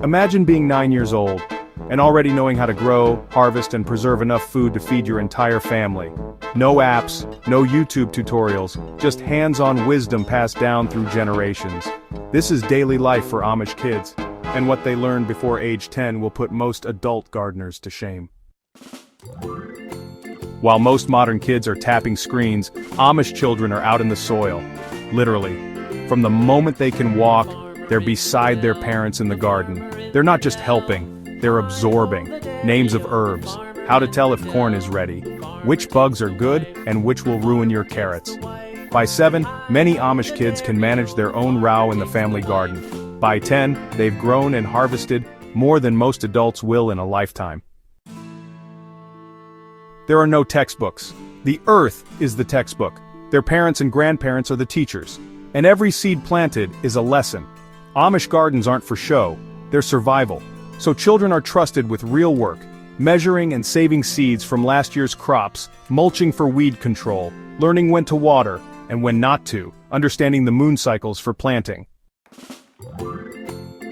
Imagine being 9 years old, and already knowing how to grow, harvest, and preserve enough food to feed your entire family. No apps, no YouTube tutorials, just hands-on wisdom passed down through generations. This is daily life for Amish kids, and what they learn before age 10 will put most adult gardeners to shame. While most modern kids are tapping screens, Amish children are out in the soil. Literally. From the moment they can walk, they're beside their parents in the garden. They're not just helping, they're absorbing. Names of herbs, how to tell if corn is ready, which bugs are good and which will ruin your carrots. By 7, many Amish kids can manage their own row in the family garden. By 10, they've grown and harvested more than most adults will in a lifetime. There are no textbooks. The earth is the textbook. Their parents and grandparents are the teachers. And every seed planted is a lesson. Amish gardens aren't for show, they're survival. So children are trusted with real work, measuring and saving seeds from last year's crops, mulching for weed control, learning when to water, and when not to, understanding the moon cycles for planting.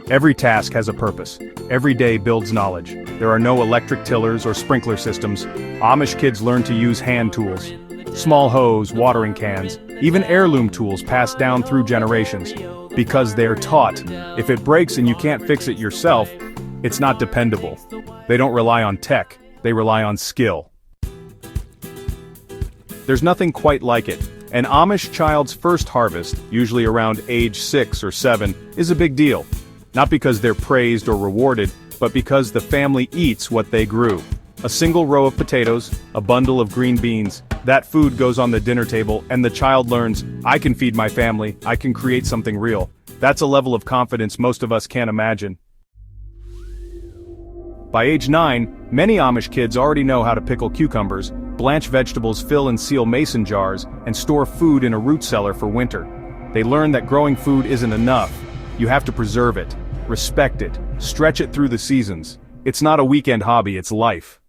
Every task has a purpose. Every day builds knowledge. There are no electric tillers or sprinkler systems. Amish kids learn to use hand tools. Small hoes, watering cans, even heirloom tools passed down through generations. Because they're taught, if it breaks and you can't fix it yourself, it's not dependable. They don't rely on tech, they rely on skill. There's nothing quite like it. An Amish child's first harvest, usually around age 6 or 7, is a big deal. Not because they're praised or rewarded, but because the family eats what they grew. A single row of potatoes, a bundle of green beans, that food goes on the dinner table and the child learns, I can feed my family, I can create something real. That's a level of confidence most of us can't imagine. By age 9, many Amish kids already know how to pickle cucumbers, blanch vegetables, fill and seal mason jars, and store food in a root cellar for winter. They learn that growing food isn't enough. You have to preserve it, respect it, stretch it through the seasons. It's not a weekend hobby, it's life.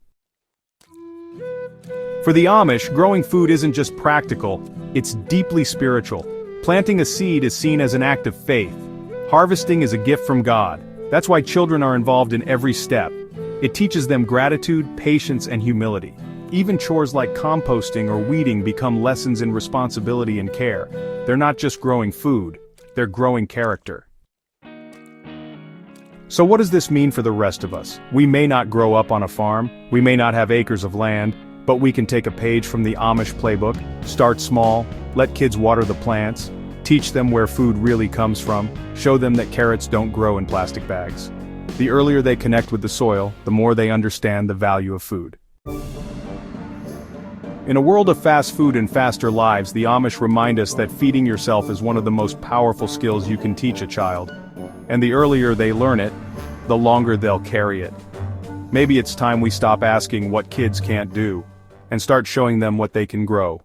For the Amish, growing food isn't just practical, it's deeply spiritual. Planting a seed is seen as an act of faith. Harvesting is a gift from God. That's why children are involved in every step. It teaches them gratitude, patience, and humility. Even chores like composting or weeding become lessons in responsibility and care. They're not just growing food, they're growing character. So what does this mean for the rest of us? We may not grow up on a farm, we may not have acres of land, but we can take a page from the Amish playbook, start small, let kids water the plants, teach them where food really comes from, show them that carrots don't grow in plastic bags. The earlier they connect with the soil, the more they understand the value of food. In a world of fast food and faster lives, the Amish remind us that feeding yourself is one of the most powerful skills you can teach a child. And the earlier they learn it, the longer they'll carry it. Maybe it's time we stop asking what kids can't do, and start showing them what they can grow.